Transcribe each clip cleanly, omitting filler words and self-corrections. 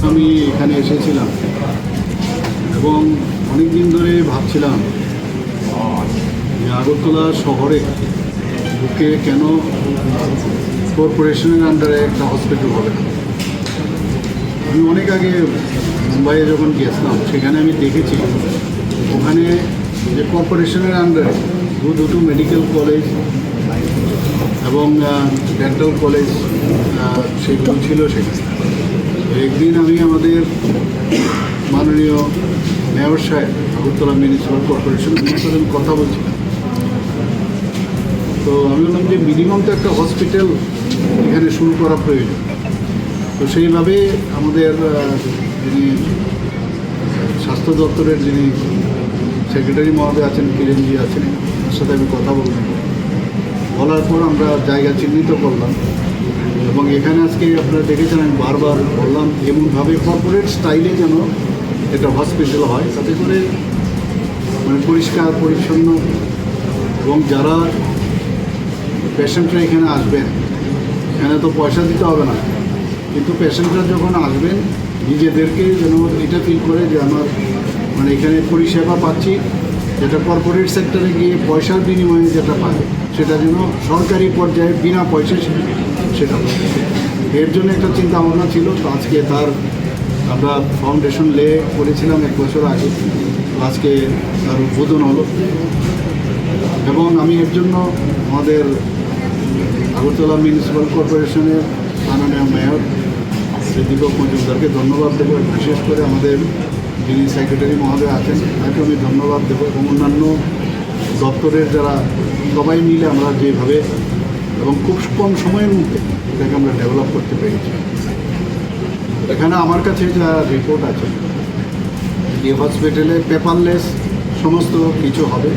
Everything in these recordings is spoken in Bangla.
আমি এখানে এসেছিলাম এবং অনেক দিন ধরে ভাবছিলাম যে আগরতলা শহরে বুকে কেন কর্পোরেশনের আন্ডারে একটা হসপিটাল হবে না। আমি অনেক আগে মুম্বাইয়ে যখন গিয়েছিলাম সেখানে আমি দেখেছি ওখানে যে কর্পোরেশনের আন্ডারে দুটো মেডিকেল কলেজ এবং ডেন্টাল কলেজ সেগুলো ছিল সেখানে। একদিন আমি আমাদের মাননীয় মেয়র সাহেব আগরতলা মিউনিসিপ্যাল কর্পোরেশনের সাথে কথা বলছিলাম, তো আমি বললাম যে মিনিমাম তো একটা হসপিটাল এখানে শুরু করা প্রয়োজন। তো সেইভাবে আমাদের যিনি স্বাস্থ্য দপ্তরের যিনি সেক্রেটারি মহোদয় আছেন, কিরণজি আছেন, তার সাথে আমি কথা বললাম। বলার পর আমরা জায়গা চিহ্নিত করলাম এবং এখানে আজকে আপনারা দেখেছেন আমি বারবার বললাম এমনভাবে কর্পোরেট স্টাইলে যেন এটা হসপিটাল হয়, তাতে করে মানে পরিষ্কার পরিচ্ছন্ন এবং যারা পেশেন্টরা এখানে আসবেন এখানে তো পয়সা দিতে হবে না, কিন্তু পেশেন্টরা যখন আসবেন নিজেদেরকে যেন এটা ফিল করে যে আমার মানে এখানে পরিষেবা পাচ্ছি, যেটা কর্পোরেট সেক্টরে গিয়ে পয়সার বিনিময়ে যেটা পাবে সেটা যেন সরকারি পর্যায়ে বিনা পয়সায় সেটা পাবে। এর জন্য একটা চিন্তা ভাবনা ছিল। তো আজকে তার আমরা ফাউন্ডেশন লে করেছিলাম 1 বছর আগে, আজকে তার উদ্বোধন হলো এবং আমি এর জন্য আমাদের আগরতলা মিউনিসিপ্যাল কর্পোরেশনের মাননীয় মেয়র শ্রী দীপক মজুমদারকে ধন্যবাদ দেবো। বিশেষ করে আমাদের যিনি সেক্রেটারি মহোদয় আছেন তাকে আমি ধন্যবাদ দেবো এবং অন্যান্য দপ্তরের যারা সবাই মিলে আমরা যেভাবে এবং খুব কম সময়ের মধ্যে এটাকে আমরা ডেভেলপ করতে পেরেছি। এখানে আমার কাছে যা রিপোর্ট আছে এই হসপিটালে পেপারলেস সমস্ত কিছু হবে,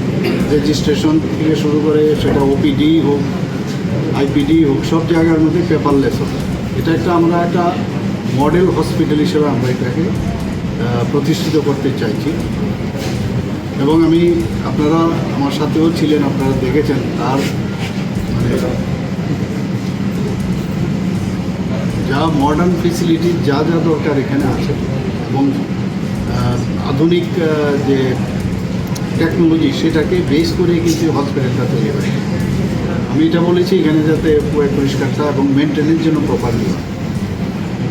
রেজিস্ট্রেশন থেকে শুরু করে সেটা ওপিডি হোক আইপিডি হোক সব জায়গার মধ্যে পেপারলেস হবে। এটা আমরা একটা মডেল হসপিটাল হিসেবে আমরা এটাকে প্রতিষ্ঠিত করতে চাইছি এবং আমি আপনারা আমার সাথেও ছিলেন, আপনারা দেখেছেন তার মানে যা মডার্ন ফেসিলিটি যা যা দরকার এখানে আছে এবং আধুনিক যে টেকনোলজি সেটাকে বেস করে কিন্তু হসপিটালটা তৈরি হয়। আমি এটা বলেছি এখানে যাতে পরিষ্কারটা এবং মেনটেনেন্স জন্য প্রপারলি হয়,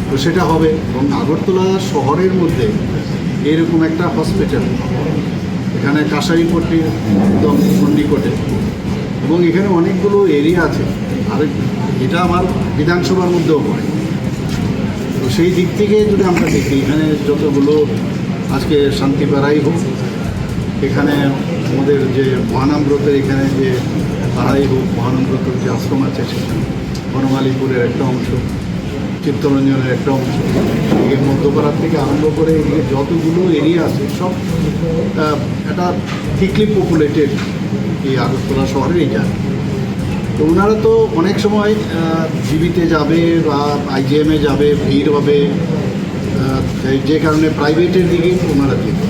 তো সেটা হবে। এবং আগরতলা শহরের মধ্যে এরকম একটা হসপিটাল এখানে কাঁসারিপট্টির একদম নিকটে এবং এখানে অনেকগুলো এরিয়া আছে, আর এটা আমার বিধানসভার মধ্যেও পড়ে। তো সেই দিক থেকে যদি আমরা দেখি এখানে যতগুলো আজকে শান্তিপাড়াই হোক, এখানে আমাদের যে মহানামব্রতের এখানে যে পাড়াই হোক, মহানামব্রতের যে আশ্রম আছে সেখানে বনমালীপুরের একটা অংশ, চিত্তরঞ্জনের একটা অংশ, এদিকে মধ্যপাড়ার থেকে আরম্ভ করে এদিকে যতগুলো এরিয়া আছে সব একটা থিকলি পপুলেটেড এই আগরতলা শহরের এই জায়গা। তো ওনারা তো অনেক সময় জিবিতে যাবে বা আইজিএমে যাবে, ভিড় হবে, যে কারণে প্রাইভেটের দিকে ওনারা যেতে।